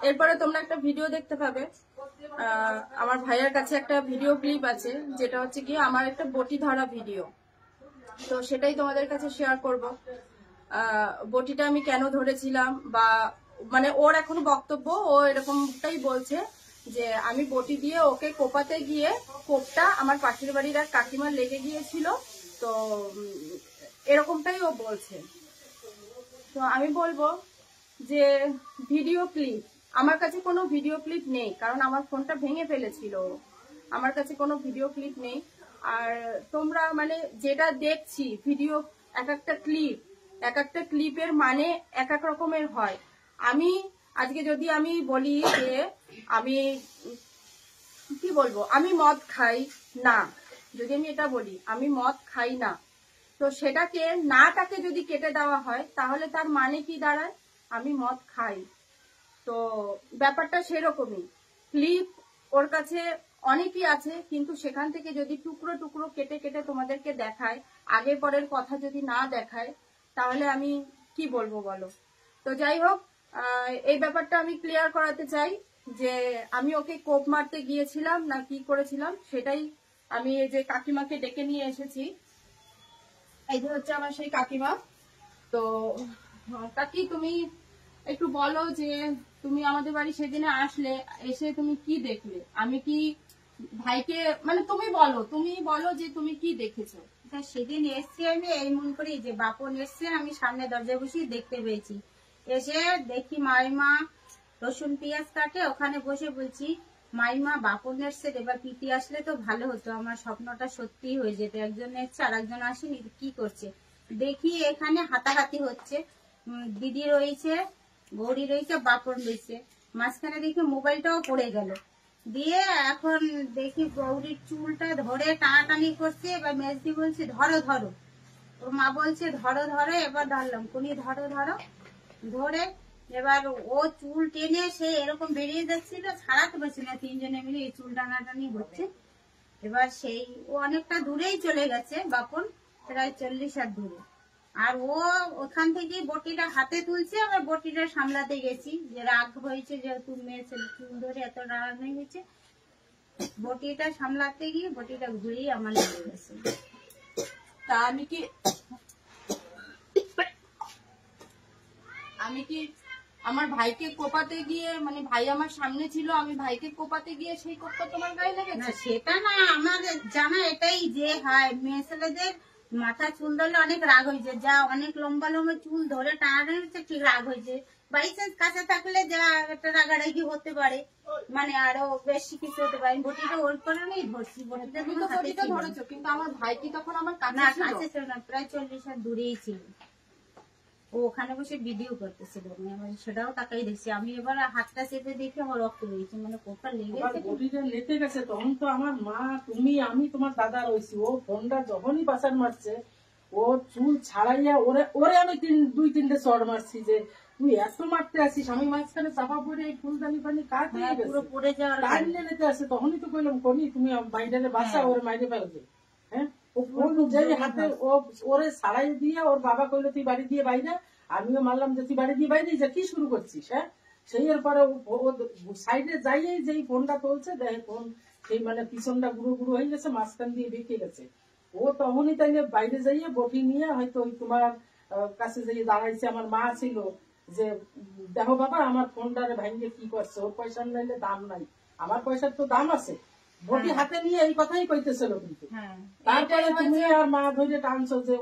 এরপরে তোমরা একটা ভিডিও দেখতে পাবে। আমার ভাইয়ের কাছে একটা ভিডিও ক্লিপ আছে, যেটা হচ্ছে কি আমার একটা বটি ধরা ভিডিও। তো সেটাই তোমাদের কাছে শেয়ার করব। বটিটা আমি কেন ধরেছিলাম, বা মানে ওর এখনো বক্তব্য, ও এরকমটাই বলছে যে আমি বটি দিয়ে ওকে কোপাতে গিয়ে কোপটা আমার পাশের বাড়ির এক কাকিমার লেগে গিয়েছিল। তো এরকমটাই ও বলছে। তো আমি বলবো যে ভিডিও ক্লিপ, আমার কাছে কোনো ভিডিও ক্লিপ নেই, কারণ আমার ফোনটা ভেঙে ফেলেছিল। আমার কাছে কোনো ভিডিও ক্লিপ নেই। আর তোমরা মানে যেটা দেখছি ভিডিও, এক একটা ক্লিপের মানে এক এক রকমের হয়। আমি আজকে যদি আমি বলি যে আমি কি বলবো, আমি মদ খাই না, যদি আমি এটা বলি আমি মদ খাই না, তো সেটাকে নাটাকে যদি কেটে দেওয়া হয় তাহলে তার মানে কি দাঁড়ায়, আমি মদ খাই। তো ব্যাপারটা সেরকমই। ক্লিপ ওর কাছে অনেকই আছে, কিন্তু সেখান থেকে যদি টুকরো টুকরো কেটে কেটে তোমাদেরকে দেখায়, আগে পরের কথা যদি না দেখায়, তাহলে আমি কি বলবো বলো। তো যাই হোক, এই ব্যাপারটা আমি ক্লিয়ার করাতে চাই যে আমি ওকে কোপ মারতে গিয়েছিলাম না কি করেছিলাম, সেটাই আমি এই যে কাকিমাকে ডেকে নিয়ে এসেছি। এই যে হচ্ছে আমার সেই কাকিমা। তো কাকি, তুমি একটু বলো যে তুমি আমাদের বাড়ি সেদিনে আসলে, এসে তুমি কি দেখলে? আমি কি ভাইকে, মানে তুমি বলো যে তুমি কি দেখেছো। সেদিন এসছি আমি এই মন করি যে বাপন এসছে, আমি সামনে দরজায় বসে দেখতে পেয়েছি। এসে দেখি মাইমা রসুন পেঁয়াজ কাটে, ওখানে বসে বলছি মাইমা বাপন এসছে, এবার পিটি আসলে তো ভালো হতো, আমার স্বপ্নটা সত্যি হয়ে যেত। একজন এসছে আর একজন আসেনি, কি করছে দেখি এখানে হাতাহাতি হচ্ছে। দিদি রয়েছে, গৌরী রয়েছে, বাপন রয়েছে, মাঝখানে দেখি মোবাইলটাও পড়ে গেল। দিয়ে এখন দেখি গৌরীর চুলটা ধরে টানাটানি করছে, এবার মেজদি বলছে ধরো ধরো, ওর মা বলছে ধরো ধরো, এবার ধরলাম, কোনি ধরো ধরো, ধরে এবার ও চুল টেনে সে এরকম বেরিয়ে যাচ্ছিল, ছাড়াতে পারছি না, তিনজনে মিলে এই চুল টানাটানি হচ্ছে। এবার সেই ও অনেকটা দূরেই চলে গেছে, বাপন প্রায় 40 হাত দূরে। আর ও ওখান থেকে বটিটা হাতে তুলছে, আবার বটিটা সামলাতে গেছি, যে রাগ হয়েছে যেহেতু মেয়ে ছেলে চুল ধরে এত রাগানি হয়েছে, বটিটা সামলাতে গিয়ে বটিটা ঘুরেই আমার লেগে গেছে। তা আমি কি আমার ভাইকে কোপাতে গিয়ে, মানে ভাই আমার সামনে ছিল, আমি ভাইকে কোপাতে গিয়ে সেই কোপটা তোমার গায়ে লেগেছে? না সেটা না, আমার জানা এটাই যে হয় মেয়ে ছেলেদের মাথা চুল ধরলে অনেক রাগ হয়েছে, যা অনেক লম্বা লম্বা চুল ধরে টানাটানি হচ্ছে, ঠিক রাগ হয়েছে। বাই চান্স কাছে থাকলে যা একটা রাগারাগি হতে পারে, মানে আরো বেশি কিছু হতে পারে। বটিটা ওর করে নেই ধরছি, বটিটা ধরেছো, কিন্তু আমার ভাই কি তখন আমার কাছে ছিল না, প্রায় 40 হাত দূরেই ছিল। ও ওখানে বসে ভিডিও করতেছিল, সেটাও তাকাই দেখছি আমি। এবার হাতটা চেপে দেখি আমার রক্ত বেরিয়েছে, মানে কোপটা লেগে গেছে। তখন তো আমার মা, তুমি, আমি, তোমার দাদা রয়েছি। ও ফোনটা যখনই বাসার মারছে, ও চুল ছাড়াইয়া ওরে আমি 2-3টে চড় মারছি যে তুই এত মারতে আসিস। আমি মাঝখানে চাপা পড়ে এই ফুলদানি পানি কাজ পুরো পড়ে যাওয়ার টাইমে নিতে আসে। তখনই তো কইলাম কনি তুমি বাইরে বাসা, ওরে মাইরে ফেলবে। হ্যাঁ, ও ফোন যেই হাতে ওরে ছাড়াই দিয়ে ওর বাবা কইলো তুই বাড়ি দিয়ে বাইরে, আমিও মারলাম যে তুই বাড়ি দিয়ে বাইরে যা, কি শুরু করছিস? হ্যাঁ, সেই এর পরে সাইডে যাইয়ে যেই ফোনটা তুলছে, দেখে ফোন সেই মানে পিছনটা গুঁড়ো গুঁড়ো হয়ে গেছে, মাঝখান দিয়ে বেঁকে গেছে। ও তখনই তাইলে বাইরে যাইয়ে বটি নিয়ে হয়তো ওই তোমার কাছে যাইয়ে দাঁড়াইছে। আমার মা ছিল যে দেখো বাবা আমার ফোনটারে ভাঙিয়ে কি করছে, ওর পয়সা নাইলে দাম নাই, আমার পয়সার তো দাম আছে। বটি হাতে নিয়ে এই কথাই কইতেছিল, কিন্তু তারপরে তুমি আর মা ধরে টানছো যে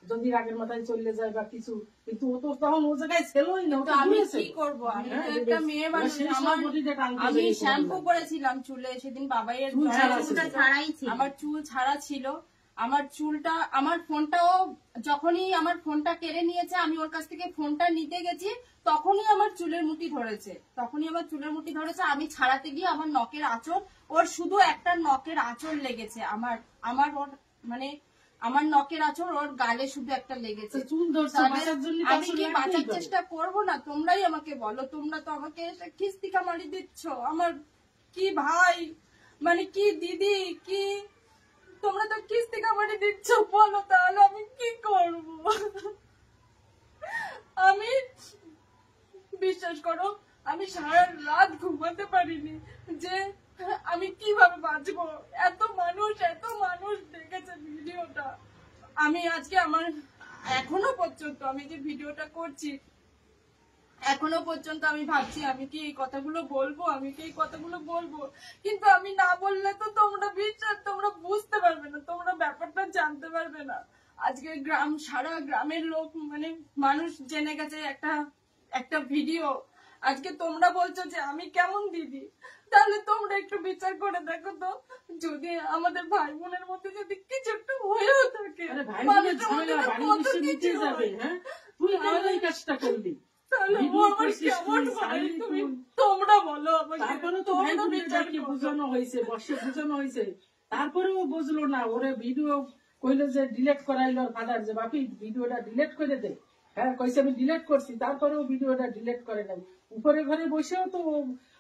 যদি রাগের মাথায় চলে যায় বা কিছু, কিন্তু ও তো তখন ও জায়গায় ছেলই না। আমি কি করবো, আমি তো একটা মেয়ে মানুষ। আমি শ্যাম্পু করেছিলাম চুলে সেদিন, বাবাইয়ের আমার চুল ছাড়া ছিল। আমার চুলটা, আমার ফোনটাও যখনই আমার ফোনটা কেড়ে নিয়েছে, আমি ওর কাছ থেকে ফোনটা নিতে গেছি, তখনই আমার চুলের মুঠি ধরেছে। আমি ছাড়াতে গিয়ে আমার নখের আঁচড়, ওর শুধু একটা নখের আঁচড় লেগেছে, আমার ওর মানে আমার নখের আঁচড় ওর গালে শুধু একটা লেগেছে। আমি কি বাঁচার চেষ্টা করবো না? তোমরাই আমাকে বলো, তোমরা তো আমাকে খিস্তিকা মারি দিচ্ছ। আমার কি ভাই, মানে কি দিদি, কি তোমরা তো কিস্তিকা মারি দিচ্ছ, বলো তাহলে আমি কি করব? আমি বিশ্বাস করো, আমি সারা রাত ঘুমাতে পারিনি যে আমি কিভাবে বাঁচবো। এত মানুষ দেখেছে ভিডিওটা। আমি আজকে আমার এখনো পর্যন্ত আমি যে ভিডিওটা করছি এখনো পর্যন্ত আমি ভাবছি আমি কি এই কথাগুলো বলবো, কিন্তু আমি না বললে তো তোমরা বুঝতে পারবে না, তোমরা ব্যাপারটা জানতে পারবে না। আজকে সারা গ্রামের লোক মানে মানুষ জেনে গেছে একটা ভিডিও। আজকে তোমরা বলছো যে আমি কেমন দিদি, তাহলে তোমরা একটু বিচার করে দেখো তো, যদি আমাদের ভাই বোনের মধ্যে যদি কিছু একটু হয়েও থাকে, তুই আমার এই কাজটা করলি, তাহলে ও আমার কেমন ভাই তোমরা বলো আমাকে। তারপরে তো ভাই বোনদেরকে বোঝানো হয়েছে, বসে বোঝানো হয়েছে, তারপরেও বুঝলো না। ওরে ভিডিও কইলে যে ডিলেট করাইলো ফাদার, যে বাপি ভিডিওটা ডিলেট করে দে। হ্যাঁ কইছে আমি ডিলেট করছি, তারপরেও ভিডিওটা ডিলেট করে নাই। উপরে ঘরে বসেও তো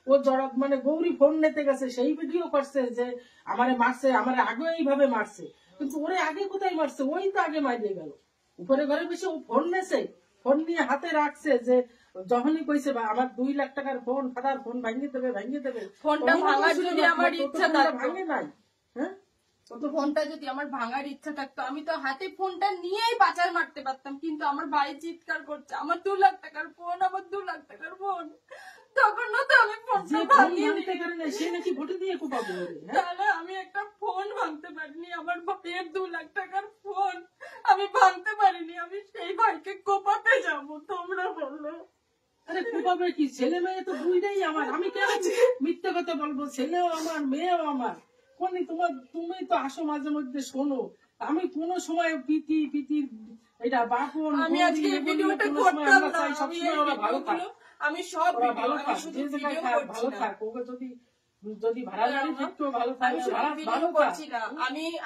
ও জড়ক মানে গৌরী ফোন নিতে গেছে, সেই ভিডিও করছে যে আমারে মারছে, আমারে আগে এইভাবে মারছে। কিন্তু ওরে আগে কোথায় মারছে, ওই তো আগে মারিয়ে গেল। উপরে ঘরে বসে ও ফোন নেছে, ফোন নিয়ে হাতে রাখছে, যে যখনই কইছে আমার 2 লাখ টাকার ফোন, ফাদার ফোন ভাঙিয়ে দেবে। ফোনটা ভাঙার যদি আমার ইচ্ছা থাকতো, ভাঙে নাই। হ্যাঁ ফোনটা যদি আমার ভাঙার ইচ্ছা থাকতো আমি তো হাতে ফোনটা নিয়েই বাজার মারতে পারতাম। কিন্তু আমার ভাই চিৎকার করছে আমার 2 লাখ টাকার ফোন, আমার 2 লাখ টাকার ফোন। তখন তো আমি ফোনটা ভাঙিয়ে দিতে পারি না, সে নাকি ভোটে দিয়ে কোপাবো। তাহলে আমি একটা ফোন ভাঙতে পারিনি, আমার ভাইয়ের 2 লাখ টাকার ফোন আমি ভাঙতে পারিনি, আমি সেই ভাইকে কোপাতে যাবো? তোমরা বললো আরে কোপাবে কি, ছেলে মেয়ে তো দুইটাই আমার। আমি কেন মিথ্যে কথা বলবো? ছেলেও আমার, মেয়েও আমার। তুমি তো আসো মাঝে মধ্যে শোনো, আমি কোন সময় পিতির এটা বাপন আমি আজকে ভিডিওটা করতাম না, আমি সব ভালো থাক, যে জায়গায় থাক ভালো থাক। ওকে যদি ভাড়া গাড়ি একটু ভালো থাকে, ভালো করছি না।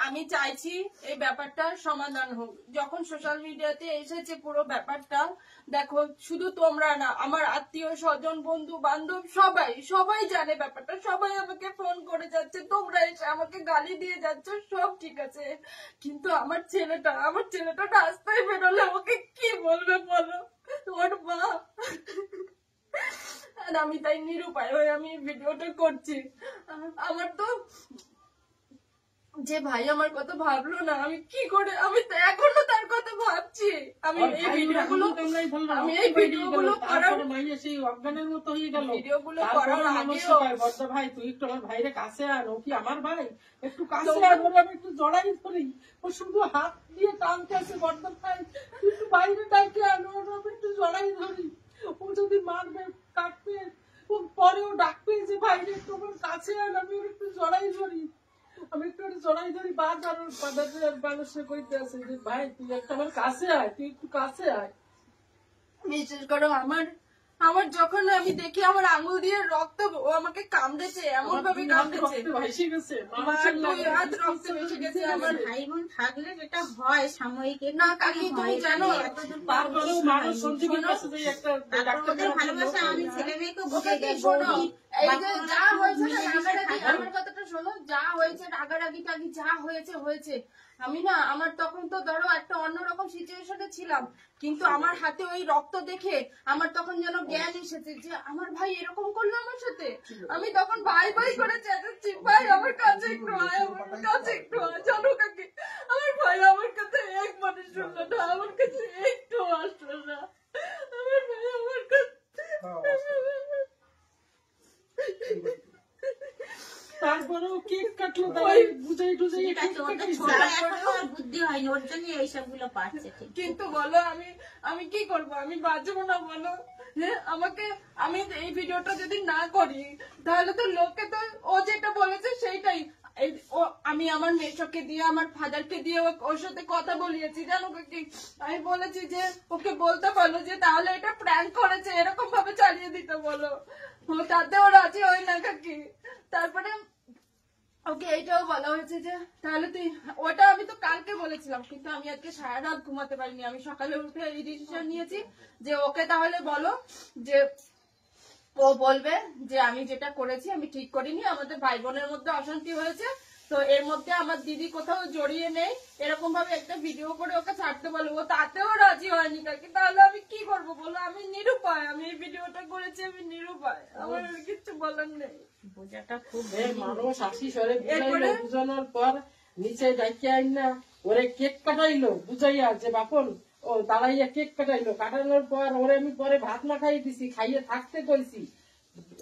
আমি চাইছি এই ব্যাপারটার সমাধান হোক। যখন সোশ্যাল মিডিয়াতে এসেছে পুরো ব্যাপারটা, দেখো শুধু তোমরা না, আমার আত্মীয় স্বজন বন্ধু বান্ধব সবাই জানে ব্যাপারটা, সবাই আমাকে ফোন করে যাচ্ছে, তোমরা এসে আমাকে গালি দিয়ে যাচ্ছ, সব ঠিক আছে। কিন্তু আমার ছেলেটা রাস্তায় বেরোলে আমাকে কি বলবে বলো? তোমার মা। আমি তাই নিরুপায় হয়ে আমি ভিডিওটা করছি। আমার তো যে ভাই আমার কথা ভাবলো না, আমি কি করে, আমি তো এখনো তার কথা ভাবছি। আমি এই ভিডিওগুলো করার অজ্ঞানের মতো হয়ে গেল। ভিডিওগুলো করার আগেও ভাই তুই একটু আমার ভাইরে কাছে আন, ও কি আমার ভাই, একটু কাছে আন, আমি একটু জড়াই ধরি। ও শুধু হাত দিয়ে টানতে আছে, বর্ধন ভাই তুই একটু বাইরে ডাকে আনো, আমি একটু জড়াই ধরি। ও যদি মারবে কাটবে, ও পরেও ডাকবে যে ভাইরে তোমার কাছে আন, আমি একটু জড়াই ধরি। আমি একটু জড়াই ধরি, মানুষে কইতে আছে যে ভাই তুই একটা আমার কাছে আয়, তুই একটু কাছে আয়। বিশেষ করে আমার যখন আমি দেখি আমার আঙুল দিয়ে রক্ত, ও আমাকে কামড়েছে, এমন ভাবে কামড়েছে আমার ভাই বোন থাকলে যেটা হয় সাময়িক না। কাকি তুমি জানো ভালোবাসা আমি ছেলে মেয়েকে বুঝে গেছি। এই যে যা হয়েছে না রাগারাগি, আমার কথাটা শোনো, যা হয়েছে রাগারাগি টাগি যা হয়েছে আমি না, আমার তখন তো ধরো একটা অন্যরকম সিচুয়েশনে ছিলাম, কিন্তু আমার হাতে ওই রক্ত দেখে আমার তখন যেন জ্ঞান এসেছে যে আমার ভাই এরকম করলো আমার সাথে। আমি তখন ভাই করে চেঁচাচ্ছি, ভাই আমার কাছে একটু আয়, আমার কাছে একটু আয়। জানো কাকি, আমার ভাই আমার কাছে একবারে শুনলো না, আমার কাছে একটু আসলো না। আমার ভাই আমার কাছে তারপরেও কেক কাটলো, তাই বুঝাই টুঝাই বুদ্ধি হয়নি, ওর জন্য এইসব গুলো পাচ্ছে। কিন্তু বলো আমি কি করবো? আমি বাঁচবো না বলো? হ্যাঁ আমি এই ভিডিওটা যদি না করি তাহলে তো লোকে তো ও যেটা বলেছে সেইটাই। আমি আমার মেশোকে দিয়ে, আমার ফাদারকে দিয়ে ওর সাথে কথা বলিয়েছি, জানো কি? আমি বলেছি যে ওকে বলতে বলো যে তাহলে এটা প্র্যাঙ্ক করেছে, এরকম ভাবে চালিয়ে দিতে বলো, তাতে ও রাজি হয় না কাকি। তারপরে ওকে এইটাও বলা হয়েছে যে তাহলে তুই, ওটা আমি তো কালকে বলেছিলাম, কিন্তু আমি আজকে সারা রাত ঘুমাতে পারিনি। আমি সকালে উঠে এই ডিসিশন নিয়েছি যে ওকে তাহলে বলো যে ও বলবে যে আমি যেটা করেছি আমি ঠিক করিনি, আমাদের ভাই বোনের মধ্যে অশান্তি হয়েছে, তো এর মধ্যে আমার দিদি কোথাও জড়িয়ে নেই, এরকম ভাবে একটা ভিডিও করে ওকে ছাড়তে বলবো, ও তাতেও রাজি হয়নি কাকি। তাহলে আমি কি করবো বলো? আমি নিরুপায়, আমি এই ভিডিওটা করেছি, আমি নিরুপায়, আমার আর কিচ্ছু বলার নেই। বোঝাটা খুব মানুষ আসি সরে বুঝাইলো, বুঝানোর পর নিচে ডাইকে আইন না ওরে কেক কাটাইলো বুঝাইয়া যে বাপন ও দাঁড়াইয়া কেক কাটাইলো, কাটানোর পর ওরে আমি পরে ভাত না খাইয়ে দিছি, খাইয়ে থাকতে কইছি।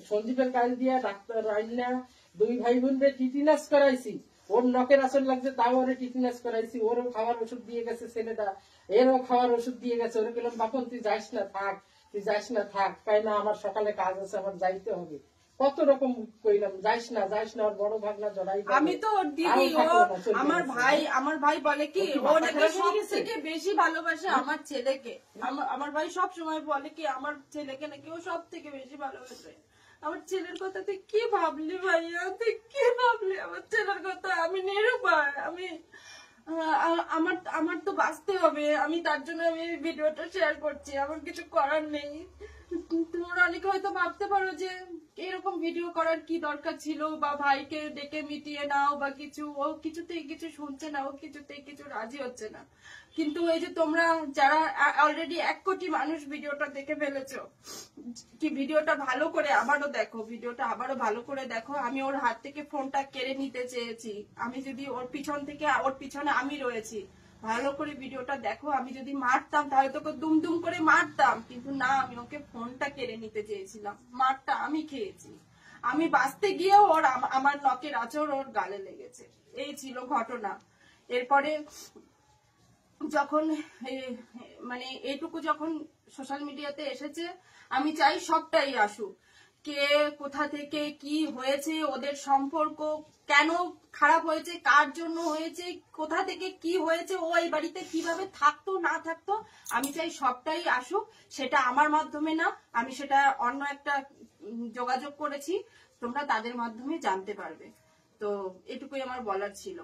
সঞ্জীবের কাজ দিয়া ডাক্তার আইনা 2 ভাই বোনদের টিটিনাস করাইছি, ওর নখের আসর লাগছে তাও ওরে টিটিনাস করাইছি, ওরও খাওয়ার ওষুধ দিয়ে গেছে ছেলেটা, এরও খাওয়ার ওষুধ দিয়ে গেছে। ওরে বললাম বাপন তুই যাস না থাক, তুই যাস না থাক, তাই না আমার সকালে কাজ আছে, আমার যাইতে হবে। কত রকম কইলাম যাইস না যাইস না, ওর বড় ভাগনা জড়াই। আমি তো ওর দিদি, ও আমার ভাই বলে কি ও নাকি সব থেকে বেশি ভালোবাসে আমার ছেলেকে। আমার ভাই সব সময় বলে কি আমার ছেলেকে নাকি ও সব থেকে বেশি ভালোবাসে। আমার ছেলের কথা তুই কি ভাবলি ভাইয়া, তুই কি ভাবলি আমার ছেলের কথা? আমি নিরুপায়, আমি আমার তো বাঁচতে হবে, আমি তার জন্য আমি ভিডিওটা শেয়ার করছি, আমার কিছু করার নেই। তোমরা অনেকে হয়তো ভাবতে পারো যে এরকম ভিডিও করার কি দরকার ছিল, বা ভাইকে ডেকে মিটিয়ে নাও বা কিছু, ও কিছুতেই কিছু শুনছে না, ও কিছুতেই কিছু রাজি হচ্ছে না। কিন্তু এই যে তোমরা যারা অলরেডি 1 কোটি মানুষ ভিডিওটা দেখে ফেলেছো, কি ভিডিওটা ভালো করে আবারও দেখো, ভিডিওটা আবারও ভালো করে দেখো। আমি ওর হাত থেকে ফোনটা কেড়ে নিতে চেয়েছি, আমি যদি ওর পিছন থেকে, ওর পিছনে আমি রয়েছি, ভালো করে ভিডিওটা দেখো। আমি যদি মারতাম তাহলে তোকে দুম করে মারতাম, কিন্তু না, আমি ওকে ফোনটা কেড়ে নিতে চেয়েছিলাম, মারটা আমি খেয়েছি। আমি বাঁচতে গিয়েও ওর আমার নখের আঁচড় ওর গালে লেগেছে, এই ছিল ঘটনা। এরপরে যখন মানে এইটুকু যখন সোশ্যাল মিডিয়াতে এসেছে, আমি চাই সবটাই আসুক, কে কোথা থেকে কি হয়েছে, ওদের সম্পর্ক কেন খারাপ হয়েছে, কার জন্য হয়েছে, কোথা থেকে কি হয়েছে, ও এই বাড়িতে কিভাবে থাকতো না থাকতো, আমি চাই সবটাই আসুক। সেটা আমার মাধ্যমে না, আমি সেটা অন্য একটা যোগাযোগ করেছি, তোমরা তাদের মাধ্যমে জানতে পারবে। তো এটুকুই আমার বলার ছিল।